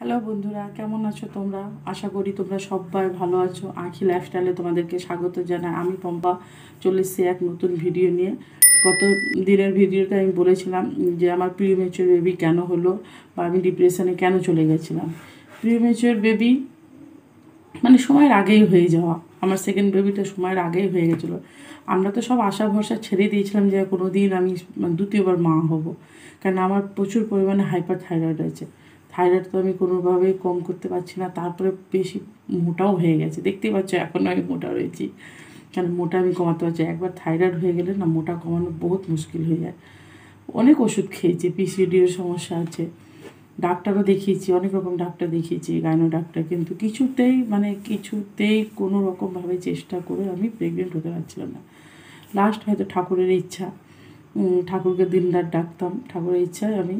Hello বন্ধুরা, কেমন আছো তোমরা? আশা করি তোমরা সবাই ভালো আছো। আঁখি লাইফস্টাইলে তোমাদেরকে স্বাগত জানাই। আমি পম্পা চলে এসেছি এক নতুন ভিডিও নিয়ে। গত দিনের ভিডিওতে আমি বলেছিলাম যে আমার প্রিমেচিওর বেবি কেন হলো বা আমি ডিপ্রেশনে কেন চলে গেছিলাম। প্রিমেচিওর বেবি মানে সময়ের আগেই হয়ে যাওয়া। আমার সেকেন্ড বেবিটা সময়ের আগেই হয়ে গেছিলো। আমরা তো সব আশা ভরসা ছেড়ে দিয়েছিলাম যে কোনো দিন আমি দ্বিতীয়বার মা হব, কারণ আমার প্রচুর পরিমাণে হাইপার থাইরয়েড আছে। থাইরয়েড তো আমি কোনোভাবেই কম করতে পারছি না, তারপরে বেশি মোটাও হয়ে গেছে। দেখতেই পাচ্ছ এখনও আমি মোটা রয়েছি, কারণ মোটা আমি কমাতে পারছি। একবার থাইরয়েড হয়ে গেলে না মোটা কমানো বহুত মুশকিল হয়ে যায়। অনেক ওষুধ খেয়েছি, পিসিওডির সমস্যা আছে, ডাক্তারও দেখিয়েছি, অনেক রকম ডাক্তার দেখিয়েছি, গাইনো ডাক্তার, কিন্তু কিছুতেই কোনো রকমভাবে চেষ্টা করে আমি প্রেগনেন্ট হতে পারছিলাম না। লাস্ট হয়তো ঠাকুরের ইচ্ছা, ঠাকুরকে দিনরাত ডাকতাম, ঠাকুরের ইচ্ছায় আমি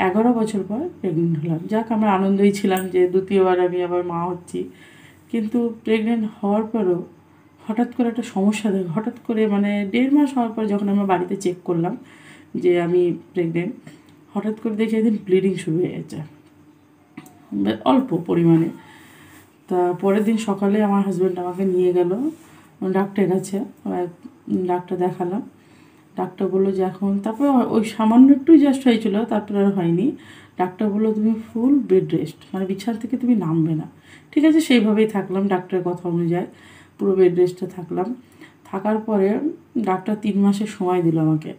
11 বছর পর প্রেগনেন্ট হলাম। যাক, আমরা আনন্দই ছিলাম যে দ্বিতীয়বার আমি আবার মা হচ্ছি। কিন্তু প্রেগনেন্ট হওয়ার পরও হঠাৎ করে একটা সমস্যা দেখে, হঠাৎ করে 1.5 মাস হওয়ার পর যখন আমরা বাড়িতে চেক করলাম যে আমি প্রেগনেন্ট, হঠাৎ করে দেখি একদিন ব্লিডিং শুরু হয়ে গেছে, অল্প পরিমাণে। তা পরের দিন সকালে আমার হাজব্যান্ড আমাকে নিয়ে গেল ডাক্তারের কাছে। ডাক্তার দেখালাম, ডাক্তার বললো যে এখন, তারপরে ওই সামান্য একটুই জাস্ট হয়েছিল, তারপরে আর হয়নি। ডাক্তার বললো তুমি ফুল বেড রেস্ট, বিছানা থেকে তুমি নামবে না। ঠিক আছে, সেইভাবেই থাকলাম ডাক্তারের কথা অনুযায়ী, পুরো বেড রেস্টে থাকলাম। থাকার পরে ডাক্তার 3 মাসের সময় দিল আমাকে,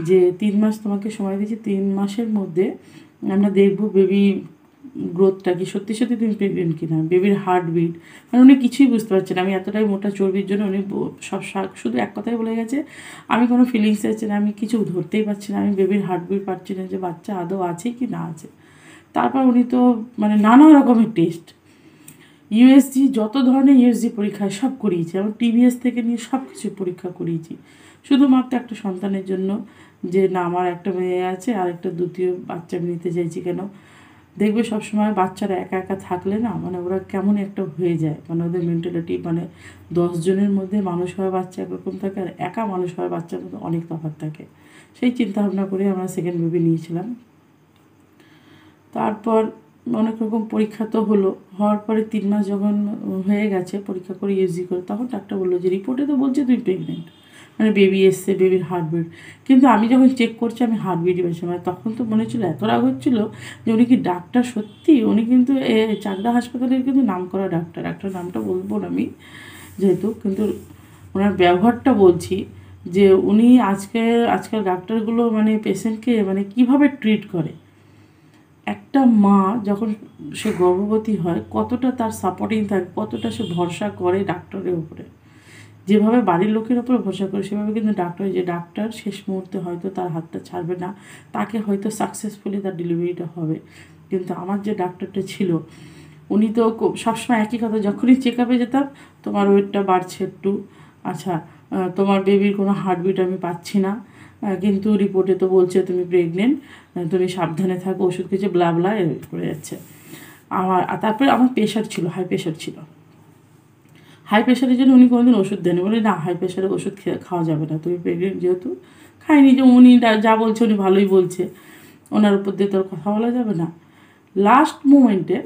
যে 3 মাস তোমাকে সময় দিয়েছি, 3 মাসের মধ্যে আমরা দেখবো বেবি গ্রোথটা কি, সত্যি সত্যি তুমি প্রেগনেন্ট কিনা, বেবির হার্টবিট। উনি কিছুই বুঝতে পারছেন না। আমি এতটাই মোটা চর্বির জন্য উনি সব শুধু এক কথাই বলে গেছে, আমি কোনো ফিলিংস আছে না, আমি কিছু ধরতেই পারছি না, আমি বেবির হার্টবিট পাচ্ছি না যে বাচ্চা আদৌ আছে কি না আছে। তারপর উনি তো নানা রকমের টেস্ট, ইউএসজি, যত ধরনের ইউএসজি পরীক্ষা সব করিয়েছি, আমি টিভিএস থেকে নিয়ে সব কিছু পরীক্ষা করিয়েছি, শুধুমাত্র একটা সন্তানের জন্য, যে না আমার একটা মেয়ে আছে আর একটা দ্বিতীয় বাচ্চা আমি নিতে চাইছি। কেন দেখবে সবসময় বাচ্চারা একা একা থাকলে না ওরা কেমন একটা হয়ে যায়, ওদের মেন্টালিটি 10 জনের মধ্যে মানুষ হওয়া বাচ্চা একরকম থাকে, আর একা মানুষ হওয়া বাচ্চার মধ্যে অনেক তফাৎ থাকে। সেই চিন্তা ভাবনা করে আমরা সেকেন্ড বেবি নিয়েছিলাম। তারপর অনেক রকম পরীক্ষা তো হলো, হওয়ার পরে 3 মাস যখন হয়ে গেছে পরীক্ষা করে ইউজি করে, তখন ডাক্তার বললো যে রিপোর্টে তো বলছে তুই প্রেগনেন্ট, বেবি এসছে, বেবির হার্টবিট। কিন্তু আমি যখন চেক করছি আমি হার্টবিটই পেয়েছি। তখন তো মনে হচ্ছিলো, এত রাগ হচ্ছিলো যে উনি কি ডাক্তার সত্যি। উনি কিন্তু চাকদা হাসপাতালের কিন্তু নাম করা ডাক্তার, ডাক্তার নামটা বলবো না আমি যেহেতু, কিন্তু ওনার ব্যবহারটা বলছি যে উনি আজকাল ডাক্তারগুলো পেশেন্টকে কীভাবে ট্রিট করে। একটা মা যখন সে গর্ভবতী হয় কতটা তার সাপোর্টিং থাকে, কতটা সে ভরসা করে ডাক্তারের উপরে, যেভাবে বাড়ির লোকের ওপরে ভরসা করে সেভাবে কিন্তু ডাক্তার শেষ মুহূর্তে হয়তো তার হাতটা ছাড়বে না, তাকে হয়তো সাকসেসফুলি তার ডেলিভারিটা হবে। কিন্তু আমার যে ডাক্তারটা ছিল উনি তো সবসময় একই কথা, যখনই চেক আপে যেতাম, তোমার ওয়েটটা বাড়ছে একটু, আচ্ছা তোমার বেবির কোনো হার্টবিট আমি পাচ্ছি না, কিন্তু রিপোর্টে তো বলছে তুমি প্রেগনেন্ট, তুমি সাবধানে থাকো, ওষুধ খেয়েছে, ব্লা ব্লা করে যাচ্ছে। তারপরে আমার প্রেশার ছিল, হাই প্রেশার ছিল। হাই প্রেশারের জন্য উনি কোনোদিন ওষুধ দেননি, বলে না হাই প্রেশারের ওষুধ খাওয়া যাবে না, তুমি প্রেগনেন্ট যেহেতু। খাইনি, যে উনি যা বলছে উনি ভালোই বলছে, ওনার উপর দিয়ে তোর কথা বলা যাবে না। লাস্ট মোমেন্টে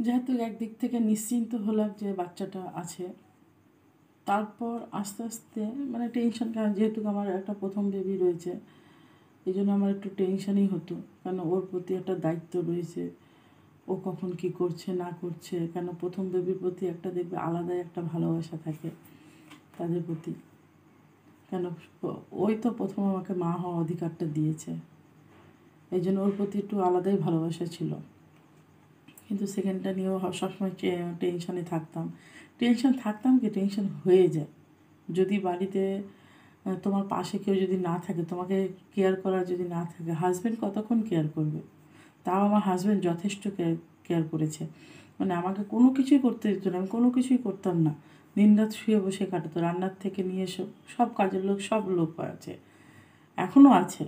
যেহেতু একদিক থেকে নিশ্চিন্ত হলাম যে বাচ্চাটা আছে, তারপর আস্তে আস্তে টেনশন, কারণ যেহেতু আমার একটা প্রথম বেবি রয়েছে, এই জন্য আমার একটু টেনশনই হতো, কারণ ওর প্রতি একটা দায়িত্ব রয়েছে, ও কখন কি করছে না করছে। কেন প্রথম বেবির প্রতি একটা দেখবে আলাদাই একটা ভালোবাসা থাকে তাদের প্রতি, কেন ওই তো প্রথম আমাকে মা হওয়ার অধিকারটা দিয়েছে, এই জন্য ওর প্রতি একটু আলাদাই ভালোবাসা ছিল। কিন্তু সেকেন্ডটা নিয়েও সবসময় টেনশনে থাকতাম। টেনশন হয়ে যায় যদি বাড়িতে তোমার পাশে কেউ যদি না থাকে, তোমাকে কেয়ার করার যদি না থাকে, হাজব্যান্ড কতক্ষণ কেয়ার করবে। তাও আমার হাজব্যান্ড যথেষ্ট কেয়ার করেছে, আমাকে কোনো কিছুই করতে দিত না, আমি কোনো কিছুই করতাম না, দিনরাত শুয়ে বসে কাটাতো, রান্নার থেকে নিয়ে সব কাজের লোক, সব লোক আছে, এখনও আছে।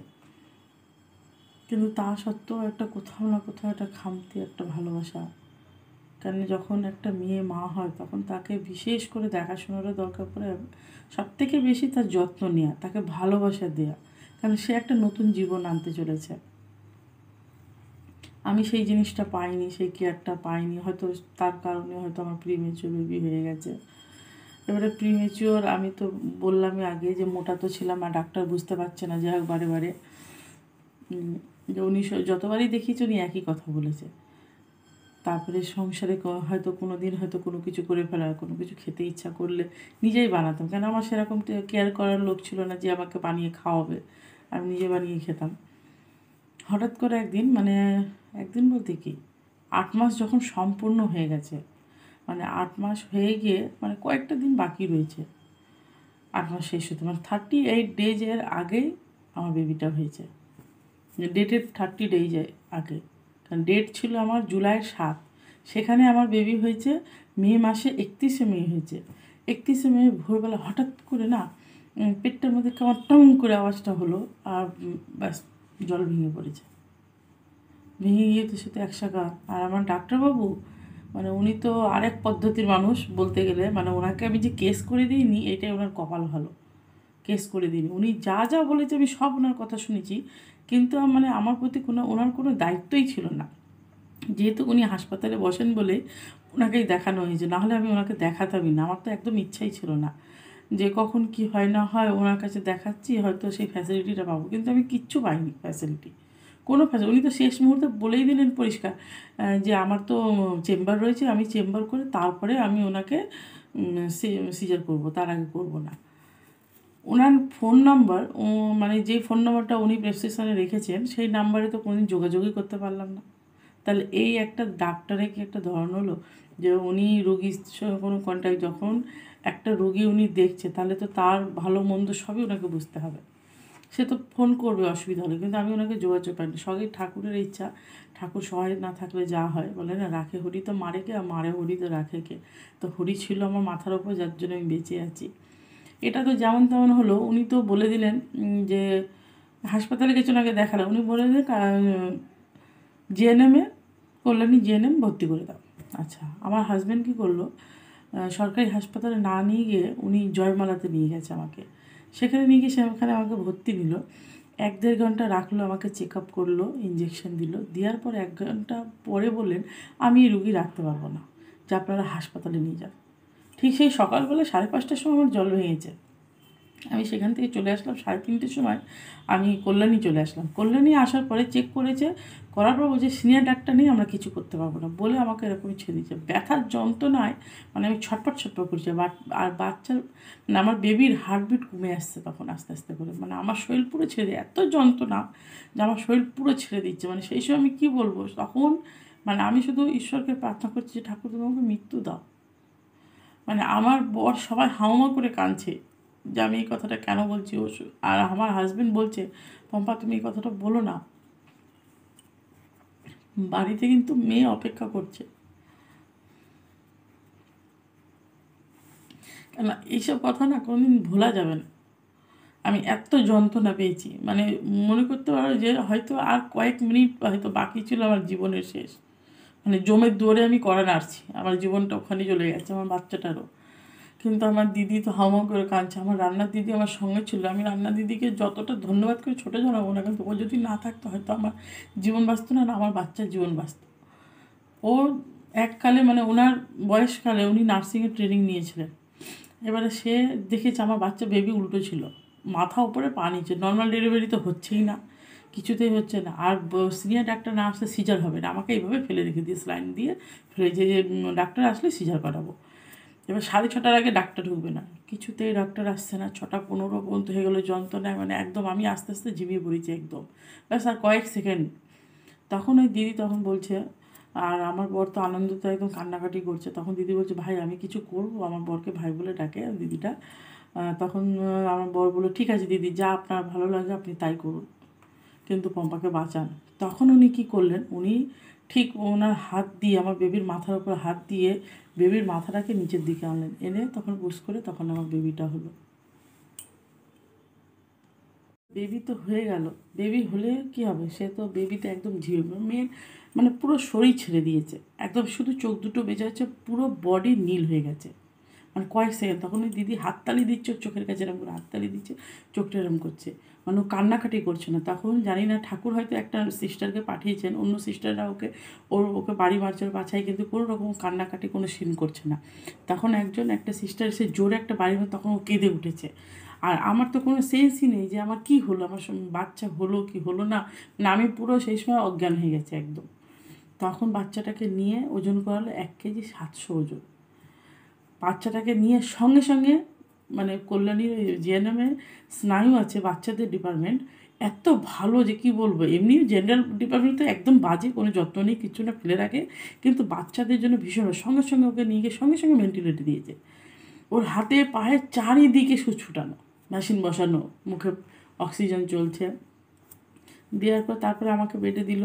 কিন্তু তা সত্ত্বেও একটা কোথাও না কোথাও একটা খামতি, একটা ভালোবাসা। কারণ যখন একটা মেয়ে মা হয় তখন তাকে বিশেষ করে দেখাশোনারও দরকার পড়ে, সবথেকে বেশি তার যত্ন নেওয়া, তাকে ভালোবাসা দেওয়া, কারণ সে একটা নতুন জীবন আনতে চলেছে। আমি সেই জিনিসটা পাইনি, সেই কেয়ারটা পাইনি, হয়তো তার কারণে হয়তো আমার প্রিমেচিওর বেবি হয়ে গেছে। এবারে প্রিমেচিওর আমি তো বললামই আগে যে মোটা তো ছিলাম, আর ডাক্তার বুঝতে পারছে না, যাই হোক বারে বারে যে উনি যতবারই দেখিয়েছে উনি একই কথা বলেছে। তারপরে সংসারে হয়তো কোনো দিন হয়তো কোনো কিছু করে ফেলা, কোনো কিছু খেতে ইচ্ছা করলে নিজেই বানাতাম, কেন আমার সেরকম কেয়ার করার লোক ছিল না যে আমাকে বানিয়ে খাওয়াবে, আমি নিজে বানিয়ে খেতাম। হঠাৎ করে একদিন, মানে একদিন বলতে কি 8 মাস যখন সম্পূর্ণ হয়ে গেছে, মানে 8 মাস হয়ে গিয়ে মানে কয়েকটা দিন বাকি রয়েছে 8 মাস শেষ হতে, মানে 38 ডেজের আগেই আমার বেবিটা হয়েছে। ডেটের 30 ডেজের আগে, কারণ ডেট ছিল আমার জুলাই 7, সেখানে আমার বেবি হয়েছে মে মাসে 31শে মে হয়েছে। 31শে মে ভোরবেলা হঠাৎ করে না পেটটার মধ্যে কেমন টং করে আওয়াজটা হলো, আর ব্যাস জল ভেঙে পড়েছে। ভেঙে গিয়ে তো সে তো একসাকার। আর আমার ডাক্তারবাবু, মানে উনি তো আরেক পদ্ধতির মানুষ বলতে গেলে, মানে ওনাকে আমি যে কেস করে দিইনি এটাই ওনার কপাল ভালো, কেস করে দিইনি। উনি যা যা বলেছে আমি সব ওনার কথা শুনেছি, কিন্তু মানে আমার প্রতি ওনার কোনো দায়িত্বই ছিল না। যেহেতু উনি হাসপাতালে বসেন বলে ওনাকেই দেখানো হয়েছে, নাহলে আমি ওনাকে দেখাতামই না, আমার তো একদম ইচ্ছাই ছিল না যে কখন কি হয় না হয় ওনার কাছে দেখাচ্ছি হয়তো সেই ফ্যাসিলিটিটা পাবো, কিন্তু আমি কিচ্ছু পাইনি ফ্যাসিলিটি, কোনো ফ্যাসিলিটি। উনি তো শেষ মুহূর্তে বলেই দিলেন পরিষ্কার যে আমার তো চেম্বার রয়েছে, আমি চেম্বার করে তারপরে আমি ওনাকে সিজার করব, তার আগে করব না। ওনার ফোন নাম্বার, মানে যেই ফোন নাম্বারটা উনি প্রেসক্রিপশনে রেখেছেন সেই নাম্বারে তো কোনোদিন যোগাযোগই করতে পারলাম না। তাহলে এই একটা ডাক্তারে কি একটা ধরন হলো যে উনি রোগীর সঙ্গে কোনো কন্ট্যাক্ট, যখন একটা রোগী উনি দেখছে তাহলে তো তার ভালো মন্দ সবই ওনাকে বুঝতে হবে, সে তো ফোন করবে অসুবিধা হলে, কিন্তু আমি ওনাকে যোগাযোগ পাইনি। সঙ্গে ঠাকুরের ইচ্ছা, ঠাকুর সহায় না থাকলে যা হয়, বলে না রাখে হরি তো মারে কে, আর মারে হরি তো রাখে কে। তো হরি ছিল আমার মাথার ওপর, যার জন্য আমি বেঁচে আছি। এটা তো যেমন তেমন হলো, উনি তো বলে দিলেন যে হাসপাতালে কিছু আগে দেখালাম, উনি বলে দিলেন জিএনএমে কল্যাণী জিএনএম ভর্তি করে দাও। আচ্ছা, আমার হাজব্যান্ড কী করলো, সরকারি হাসপাতালে না নিয়ে গিয়ে উনি জয়মালাতে নিয়ে গেছে আমাকে। সেখানে নিয়ে গিয়ে সেখানে আমাকে ভর্তি নিল, 1-1.5 ঘন্টা রাখলো, আমাকে চেক আপ করলো, ইঞ্জেকশন দিল, দেওয়ার পর 1 ঘন্টা পরে বললেন আমি এই রুগী রাখতে পারবো না, যে আপনারা হাসপাতালে নিয়ে যান। ঠিক সেই সকালবেলা 5:30টার সময় আমার জল ভেঙেছে। আমি সেখান থেকে চলে আসলাম 3:30টার সময়, আমি কল্যাণী চলে আসলাম। কল্যাণী আসার পরে চেক করেছে, করার পর বলছে সিনিয়র ডাক্তার নেই, আমরা কিছু করতে পারবো না, বলে আমাকে এরকমই ছেড়ে দিয়েছে। ব্যথার যন্ত্রণায় মানে আমি ছটপট করছি, আর বাচ্চার মানে আমার বেবির হার্টবিট কমে আসছে তখন আস্তে আস্তে করে, মানে আমার শরীর পুরো ছেড়ে দিয়ে এত যন্ত্রণা যে আমার শরীর পুরো ছেড়ে দিচ্ছে। মানে সেই সময় আমি কী বলবো, তখন মানে আমি শুধু ঈশ্বরকে প্রার্থনা করছি যে ঠাকুর তুমি আমাকে মৃত্যু দাও। মানে আমার বর সবাই হাউমা করে কাঁদছে যে আমি এই কথাটা কেন বলছি। আর আমার হাজবেন্ড বলছে পম্পা তুমি এই কথাটা বলো না, বাড়িতে কিন্তু মেয়ে অপেক্ষা করছে। কেন এইসব কথা না কোনোদিন ভোলা যাবে না। আমি এত যন্ত্রণা পেয়েছি, মানে মনে করতে পারো যে হয়তো আর কয়েক মিনিট হয়তো বাকি ছিল আমার জীবনের শেষ। মানে জমের দুয়ারে আমি করা নাড়ছি, আমার জীবনটা ওখানে চলে গেছে, আমার বাচ্চাটারও। কিন্তু আমার দিদি তো হাওয়া করে কাঁদছে। আমার রান্নার দিদি আমার সঙ্গে ছিল, আমি রান্নার দিদিকে যতটা ধন্যবাদ করে ছোটো জানাবো না, কিন্তু ও যদি না থাকতো হয়তো আমার জীবন বাঁচত না, আমার বাচ্চার জীবন বাঁচত। ও এককালে মানে ওনার বয়সকালে উনি নার্সিংয়ের ট্রেনিং নিয়েছিলেন। এবারে সে দেখেছে আমার বাচ্চা বেবি উল্টো ছিল, মাথা উপরে পা নিচে, নর্মাল ডেলিভারি তো হচ্ছেই না, কিছুতেই হচ্ছে না। আর সিনিয়র ডাক্তার না আসলে সিজার হবে না, আমাকে এইভাবে ফেলে রেখে দিয়ে স্লাইন দিয়ে ফেলে যে ডাক্তার আসলে সিজার করাবো। এবার 6:30টার আগে ডাক্তার ঢুকবে না, কিছুতেই ডাক্তার আসছে না। 6:15 পর্যন্ত হয়ে গেলো যন্ত্রণায়, মানে একদম আমি আস্তে আস্তে ঝিমিয়ে পড়েছি একদম, ব্যাস আর কয়েক সেকেন্ড। তখন ওই দিদি তখন বলছে, আর আমার বর তো আনন্দতে একদম কান্নাকাটি করছে। তখন দিদি বলছে ভাই আমি কিছু করবো, আমার বরকে ভাই বলে ডাকে দিদিটা। তখন আমার বর বললো ঠিক আছে দিদি, যা আপনার ভালো লাগে আপনি তাই করুন, কিন্তু পম্পাকে বাঁচান। তখন উনি কী করলেন, উনি ঠিক ওনার হাত দিয়ে আমার বেবির মাথার উপর হাত দিয়ে বেবির মাথাটাকে নিচের দিকে আনলেন, এনে তখন পুশ করে তখন আমার বেবিটা হলো। বেবি তো হয়ে গেল, বেবি হলে কি হবে, সে তো বেবিতে একদম ঝিরে মেয়ের মানে পুরো শরীর ছেড়ে দিয়েছে, একদম শুধু চোখ দুটো বেঁচে আছে, পুরো বডি নীল হয়ে গেছে। মানে কয়েক সেকেন্ড। তখন ওই দিদি হাততালি দিচ্ছে, ওর চোখের কাছে এরকম করে হাততালি দিচ্ছে, চোখটা এরকম করছে, মানে ও কান্নাকাটি করছে না। তখন জানি না ঠাকুর হয়তো একটা সিস্টারকে পাঠিয়েছেন, অন্য সিস্টাররা ওকে বাড়ি মারচার বাছাই, কিন্তু কোনো রকম কান্নাকাটি কোনো সিন করছে না। তখন একটা সিস্টার এসে জোরে একটা বাড়ি মারে, তখন ও কেঁদে উঠেছে। আর আমার তো কোনো সেন্সই নেই যে আমার কী হলো, আমার বাচ্চা হলো কি হলো না, মানে আমি পুরো সেই সময় অজ্ঞান হয়ে গেছে একদম। তখন বাচ্চাটাকে নিয়ে ওজন করালো 1 কেজি 700 ওজন। বাচ্চাটাকে নিয়ে সঙ্গে সঙ্গে মানে কল্যাণীর জিএনএমের স্নায়ু আছে বাচ্চাদের ডিপার্টমেন্ট, এত ভালো যে কি বলবো। এমনি জেনারেল ডিপার্টমেন্ট তো একদম বাজে, কোনো যত্ন নেই, কিছু না, ফেলে রাখে, কিন্তু বাচ্চাদের জন্য ভীষণ। সঙ্গে সঙ্গে ওকে নিয়ে গিয়ে সঙ্গে সঙ্গে ভেন্টিলেটর দিয়েছে। ওর হাতে পায়ে চারিদিকে সুচ ছুটানো, মেশিন বসানো, মুখে অক্সিজেন চলছে। দেওয়ার পর তারপরে আমাকে বেডে দিল।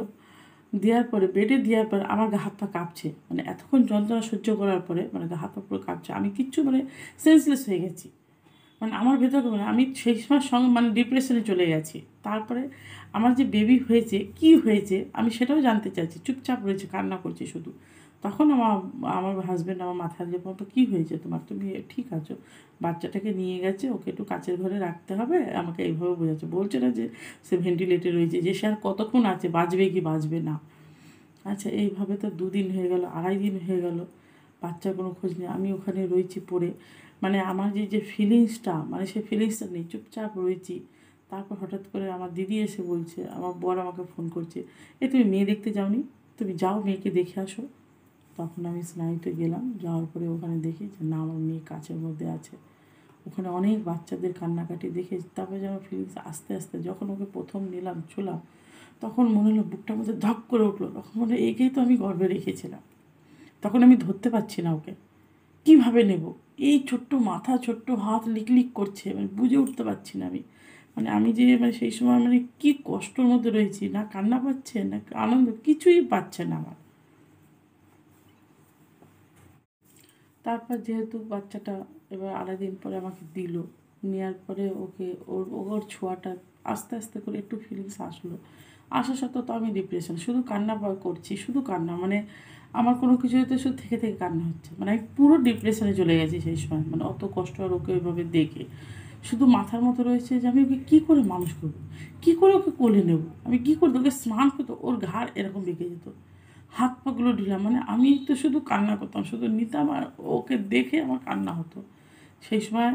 বেডে দেওয়ার পর আমার গা হাত পা কাঁপছে, মানে এতক্ষণ যন্ত্রণা সহ্য করার পরে মানে গা হাত পা পুরো কাঁপছে। আমি কিচ্ছু মানে সেন্সলেস হয়ে গেছি, মানে আমার ভেতরে মানে আমি সেই সময় সঙ্গে মানে ডিপ্রেশনে চলে গেছি। তারপরে আমার যে বেবি হয়েছে, কি হয়েছে আমি সেটাও জানতে চাইছি, চুপচাপ রয়েছে, কান্না করছি শুধু। তখন আমার হাজব্যান্ড আমার মাথায় দিয়ে বলতো, কী হয়েছে তোমার, তুমি ঠিক আছো? বাচ্চাটাকে নিয়ে গেছে, ওকে একটু কাচের ঘরে রাখতে হবে, আমাকে এইভাবে বোঝাচ্ছে। বলছে না যে সে ভেন্টিলেটরে রয়েছে, যে সে আর কতক্ষণ আছে, বাঁচবে কি বাঁচবে না। আচ্ছা, এইভাবে তো 2 দিন হয়ে গেল, 2.5 দিন হয়ে গেল, বাচ্চার কোনো খোঁজ নেই। আমি ওখানে রয়েছি পড়ে, মানে আমার যে ফিলিংসটা, মানে সেই ফিলিংসটা নেই, চুপচাপ রয়েছি। তারপর হঠাৎ করে আমার দিদি এসে বলছে, আমার বর আমাকে ফোন করছে, তুমি মেয়ে দেখতে যাওনি, তুমি যাও মেয়েকে দেখে আসো। তখন আমি স্নায়ুতে গেলাম, যাওয়ার পরে ওখানে দেখি যে না, আমার মেয়ে কাছের মধ্যে আছে। ওখানে অনেক বাচ্চাদের কান্নাকাটি দেখে তারপরে যেন ফিলিংস আস্তে আস্তে, যখন ওকে প্রথম নিলাম ছুলাম, তখন মনে হলো বুকটার মধ্যে ধক করে উঠলো। তখন মনে হলো একেই তো আমি গর্ভে রেখেছিলাম। তখন আমি ধরতে পারছি না ওকে, কীভাবে নেব, এই ছোট্ট মাথা, ছোট্ট হাত লিকলিক করছে, মানে বুঝে উঠতে পারছি না আমি। মানে আমি যে মানে সেই সময় মানে কী কষ্টর মধ্যে রয়েছি, না কান্না পাচ্ছে না আনন্দ, কিছুই পাচ্ছে না আমার। তারপর যেহেতু বাচ্চাটা এবার 2.5 দিন পরে আমাকে দিল, নেওয়ার পরে ওকে ওর ছোঁয়াটা আস্তে আস্তে করে একটু ফিলিংস আসলো। আসা সত্ত্বেও তো আমি ডিপ্রেশন, শুধু কান্না করছি, শুধু কান্না, মানে আমার কোনো কিছু হয়তো শুধু থেকে থেকে কান্না হচ্ছে, মানে আমি পুরো ডিপ্রেশনে চলে গেছি সেই সময়। মানে অত কষ্ট আর ওকে ওইভাবে দেখে শুধু মাথার মতো রয়েছে যে আমি ওকে কী করে মানুষ করবো, কী করে ওকে কোলে নেবো, আমি কী করবো, ওকে স্নান করতো, ওর ঘাড় এরকম বেঁকে যেত, হাত পাগুলো ঢিলা, মানে আমি তো শুধু কান্না করতাম, শুধু নিতাম, আর ওকে দেখে আমার কান্না হতো। সেই সময়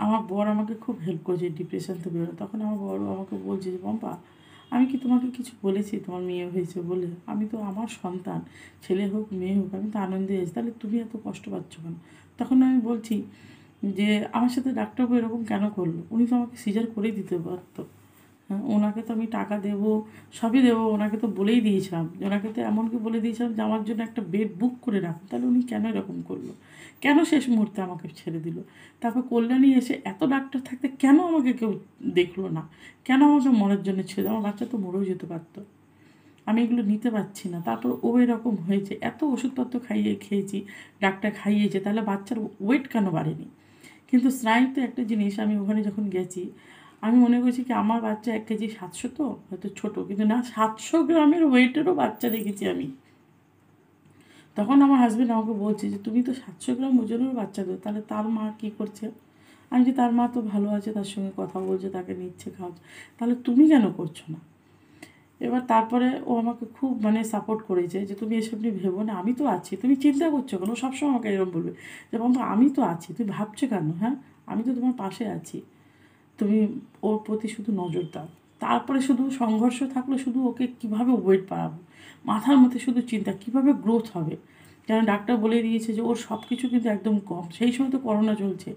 আমার বর আমাকে খুব হেল্প করেছে ডিপ্রেশন থেকে বেরোনো। তখন আমার বড় আমাকে বলছে যে পম্পা, আমি কি তোমাকে কিছু বলেছি তোমার মেয়ে হয়েছে বলে? আমি তো আমার সন্তান, ছেলে হোক মেয়ে হোক, আমি তো আনন্দে আছি, তাহলে তুমি এত কষ্ট পাচ্ছ কেন? তখন আমি বলছি যে আমার সাথে ডাক্তারবাবু এরকম কেন করলো, উনি তো আমাকে সিজার করেই দিতে পারতো। হ্যাঁ, ওনাকে তো আমি টাকা দেবো, সবই দেবো, ওনাকে তো বলেই দিয়েছিলাম, ওনাকে তো এমনকি বলে দিয়েছিলাম যে আমার জন্য একটা বেড বুক করে রাখুন, তাহলে উনি কেন এরকম করলো, কেন শেষ মুহূর্তে আমাকে ছেড়ে দিল? তারপর কল্যাণী এসে এত ডাক্তার থাকতে কেন আমাকে কেউ দেখলো না, কেন আমাকে মরার জন্য ছেড়ে, আমার বাচ্চা তো মরেও যেতে পারতো। আমি এগুলো নিতে পারছি না। তারপর ও এরকম হয়েছে, এত ওষুধপত্র খেয়েছি, ডাক্তার খাইয়েছে, তাহলে বাচ্চার ওয়েট কেন বাড়েনি? কিন্তু স্নায়ুতে একটা জিনিস, আমি ওখানে যখন গেছি, আমি মনে করছি কি আমার বাচ্চা 1 কেজি 700, তো হয়তো ছোটো, কিন্তু না, 700 গ্রামের ওয়েটেরও বাচ্চা দেখেছি আমি। তখন আমার হাজব্যান্ড আমাকে বলছে যে তুমি তো 700 গ্রাম ওজনেরও বাচ্চা দেবো, তাহলে তার মা কী করছে? আমি যে তার মা তো ভালো আছে, তার সঙ্গে কথা বলছে, তাকে নিচ্ছে, খাওয়াচ্ছে, তাহলে তুমি কেন করছো না? এবার তারপরে ও আমাকে খুব মানে সাপোর্ট করেছে যে তুমি এসব নিয়ে ভেবো না, আমি তো আছি, তুমি চিন্তা করছো কেন? সবসময় আমাকে এরকম বলবে যে বাবা আমি তো আছি, তুমি ভাবছো কেন? হ্যাঁ, আমি তো তোমার পাশে আছি, তুমি ওর প্রতি শুধু নজর দাও। তারপরে শুধু সংঘর্ষ থাকলে শুধু ওকে কীভাবে ওয়েট বাড়াবো, মাথার মধ্যে শুধু চিন্তা কীভাবে গ্রোথ হবে। কারণ ডাক্তার বলে দিয়েছে যে ওর সব কিছু কিন্তু একদম কম, সেই সময় তো করোনা চলছে,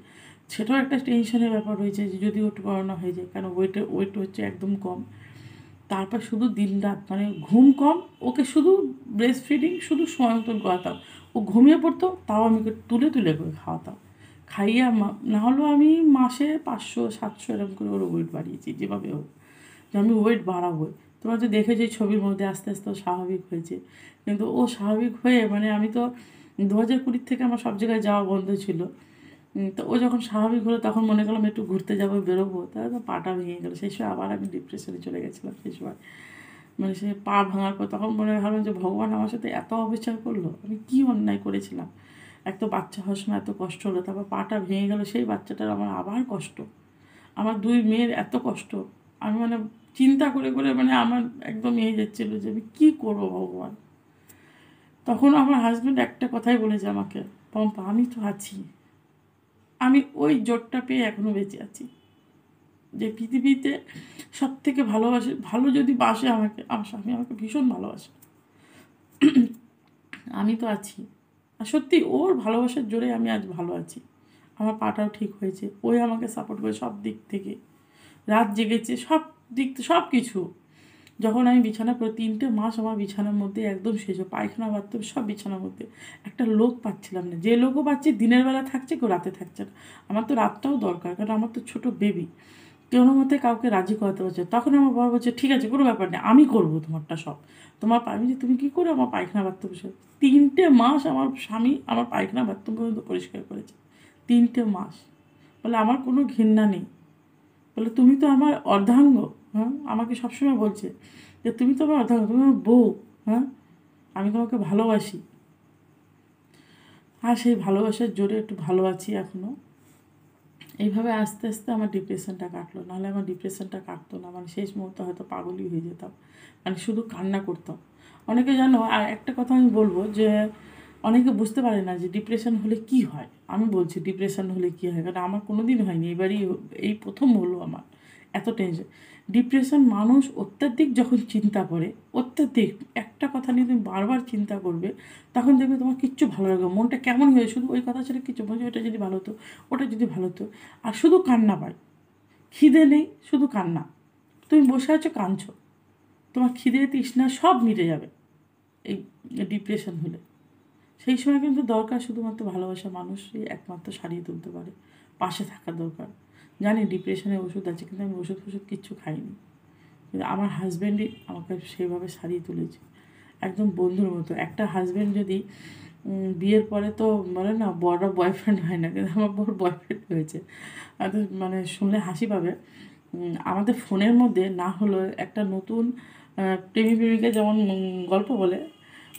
সেটাও একটা টেনশনের ব্যাপার রয়েছে যে যদি ওর করোনা হয়ে যায়, কারণ ওয়েট হচ্ছে একদম কম। তারপর শুধু দিনরাত মানে ঘুম কম, ওকে শুধু ব্রেস্ট ফিডিং, শুধু সময় মতন করাতাম, ও ঘুমিয়ে পড়তো, তাও আমি ওকে তুলে তুলে করে খাওয়াতাম, খাইয়ে না হলেও আমি মাসে 500-700 এরকম করে ওর ওয়েট বাড়িয়েছি যেভাবে হোক, যে আমি ওয়েট বাড়াবোই। তোমরা তো দেখেছো ছবির মধ্যে আস্তে আস্তে ও স্বাভাবিক হয়েছে, কিন্তু ও স্বাভাবিক হয়ে মানে আমি তো 2020 থেকে আমার সব জায়গায় যাওয়া বন্ধ ছিল। তো ও যখন স্বাভাবিক হলো তখন মনে করলাম একটু ঘুরতে যাবো, বেরোবো, তাহলে তো পাটা ভেঙে গেলো। সেই সময় আবার আমি ডিপ্রেশনে চলে গেছিলাম সেই সময়, মানে সে পা ভাঙার পর তখন মনে ভাবলাম যে ভগবান আমার সাথে এত অবিচার করলো, আমি কী অন্যায় করেছিলাম। এক তো বাচ্চা হওয়ার সময় এত কষ্ট হলো, তারপর পাটা ভেঙে গেল, সেই বাচ্চাটার আমার আবার কষ্ট, আমার 2 মেয়ের এত কষ্ট। আমি মানে চিন্তা করে করে মানে আমার একদম যাচ্ছিলো যে আমি কী করবো ভগবান। তখন আমার হাজব্যান্ড একটা কথাই বলেছে আমাকে, পম্পা আমি তো আছি। আমি ওই জোরটা পেয়ে এখনও বেঁচে আছি যে পৃথিবীতে সব থেকে ভালোবাসে, ভালো যদি বাসে আমাকে, আমার স্বামী আমাকে ভীষণ ভালোবাসে, আমি তো আছি। আর সত্যি ওর ভালোবাসার জোরে আমি আজ ভালো আছি, আমার পাটাও ঠিক হয়েছে, ওই আমাকে সাপোর্ট করে সব দিক থেকে, রাত জেগেছে সব দিক, সব কিছু। যখন আমি বিছানা করে 3টে মাস আমার বিছানার মধ্যে একদম শেষ, পায়খানা বাথরুম সব বিছানার মধ্যে, একটা লোক পাচ্ছিলাম না, যে লোকও পাচ্ছি দিনের বেলা থাকছে, কেউ রাতে থাকছে না। আমার তো রাতটাও দরকার, কারণ আমার তো ছোটো বেবি, কোনো মতে কাউকে রাজি করাতে পারছে। তখন আমার বর বলছে ঠিক আছে কোনো ব্যাপার নেই, আমি করবো তোমারটা সব, তোমার আমি যে তুমি কী করো আমার পায়খানা বাথরুম সব। 3টে মাস আমার স্বামী আমার পায়খানা বাথরুম পর্যন্ত পরিষ্কার করেছে, 3টে মাস। বলে আমার কোনো ঘৃণা নেই, বলে তুমি তো আমার অর্ধাঙ্গ। হ্যাঁ, আমাকে সবসময় বলছে যে তুমি তো আমার অর্ধাঙ্গ, তুমি আমার বউ। হ্যাঁ, আমি তোমাকে ভালোবাসি। আর সেই ভালোবাসার জোরে একটু ভালো আছি এখনও। এইভাবে আস্তে আস্তে আমার ডিপ্রেশনটা কাটলো, নাহলে আমার ডিপ্রেশনটা কাটতো না, মানে শেষ মুহূর্তে হয়তো পাগলই হয়ে যেতাম, মানে শুধু কান্না করতাম। অনেকে জানো, আর একটা কথা আমি বলবো যে অনেকে বুঝতে পারে না যে ডিপ্রেশন হলে কি হয়। আমি বলছি ডিপ্রেশন হলে কী হয়, কারণ আমার কোনো দিন হয়নি, এবারই এই প্রথম হলো আমার এত টেনশন। ডিপ্রেশন মানুষ অত্যাধিক যখন চিন্তা করে, অত্যাধিক একটা কথা নিয়ে তুমি বারবার চিন্তা করবে, তখন দেখবে তোমার কিচ্ছু ভালো লাগবে, মনটা কেমন হয়ে শুধু ওই কথা ছেড়ে কিছু বলছে, ওটা যদি ভালো হতো, ওটা যদি ভালো হতো, আর শুধু কান্না পায়, খিদে নেই শুধু কান্না, তুমি বসে আছো কাঁদছো, তোমার খিদে তৃষ্ণা সব মিটে যাবে এই ডিপ্রেশন হলে। সেই সময় কিন্তু দরকার শুধুমাত্র ভালোবাসা, মানুষই একমাত্র সারিয়ে তুলতে পারে, পাশে থাকা দরকার। জানি ডিপ্রেশনের ওষুধ আছে, কিন্তু আমি ওষুধ কিচ্ছু খাইনি, কিন্তু আমার হাজব্যান্ডই আমাকে সেইভাবে সারিয়ে তুলেছে, একদম বন্ধুর মতো। একটা হাজব্যান্ড যদি বিয়ের পরে তো বলে না বড়রা বয়ফ্রেন্ড হয় না, কিন্তু আমার বড় বয়ফ্রেন্ড হয়েছে। আর মানে শুনলে হাসি পাবে, আমাদের ফোনের মধ্যে না হলো একটা নতুন প্রেমিকা যেমন গল্প বলে,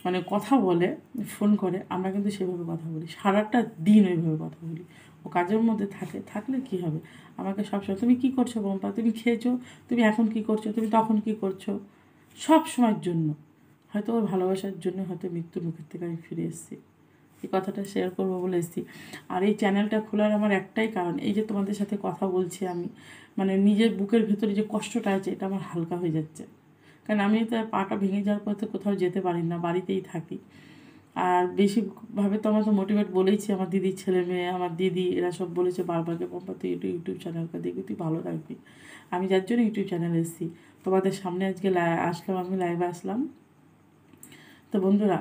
মানে কথা বলে, ফোন করে, আমরা কিন্তু সেভাবে কথা বলি, সারাটা দিন ওইভাবে কথা বলি। ও কাজের মধ্যে থাকলে কী হবে, আমাকে সবসময় তুমি কী করছো পম্পা, তুমি খেয়েছো, তুমি এখন কী করছো, তুমি তখন কী করছো, সব সময়ের জন্য। হয়তো ওর ভালোবাসার জন্য হয়তো মৃত্যুর মুখের থেকে আমি ফিরে এসেছি, এই কথাটা শেয়ার করবো বলে এসেছি। আর এই চ্যানেলটা খোলার আমার একটাই কারণ, এই যে তোমাদের সাথে কথা বলছি আমি, মানে নিজের বুকের ভেতরে যে কষ্টটা আছে এটা আমার হালকা হয়ে যাচ্ছে, কারণ আমি তো পাটা ভেঙে যাওয়ার পর তো কোথাও যেতে পারি না, বাড়িতেই থাকি। আর বেশিভাবে তো আমার তো মোটিভেট বলেইছি, আমার দিদির ছেলে মেয়ে, আমার দিদি, এরা সব বলেছে বারবারকে পম্পা তুই একটু ইউটিউব চ্যানেলটা দেখবি, তুই ভালো থাকবি। আমি যার জন্য ইউটিউব চ্যানেল এসেছি, তোমাদের সামনে আজকে আসলাম, আমি লাইভে আসলাম। তো বন্ধুরা,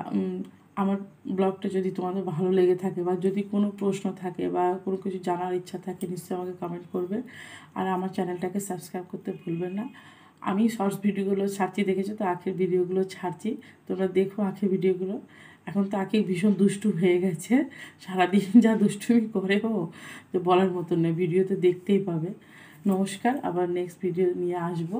আমার ব্লগটা যদি তোমাদের ভালো লেগে থাকে, বা যদি কোনো প্রশ্ন থাকে বা কোনো কিছু জানার ইচ্ছা থাকে, নিশ্চয়ই আমাকে কমেন্ট করবে। আর আমার চ্যানেলটাকে সাবস্ক্রাইব করতে ভুলবেন না। আমি শর্টস ভিডিওগুলো ছাড়ছি, দেখেছো তো, আখের ভিডিওগুলো ছাড়ছি, তোমরা দেখো আখের ভিডিওগুলো। এখন তো আখে ভীষণ দুষ্টু হয়ে গেছে, সারাদিন যা দুষ্টুমি করে ও, তো বলার মতন নয়, ভিডিওতে দেখতেই পাবে। নমস্কার, আবার নেক্সট ভিডিও নিয়ে আসবো।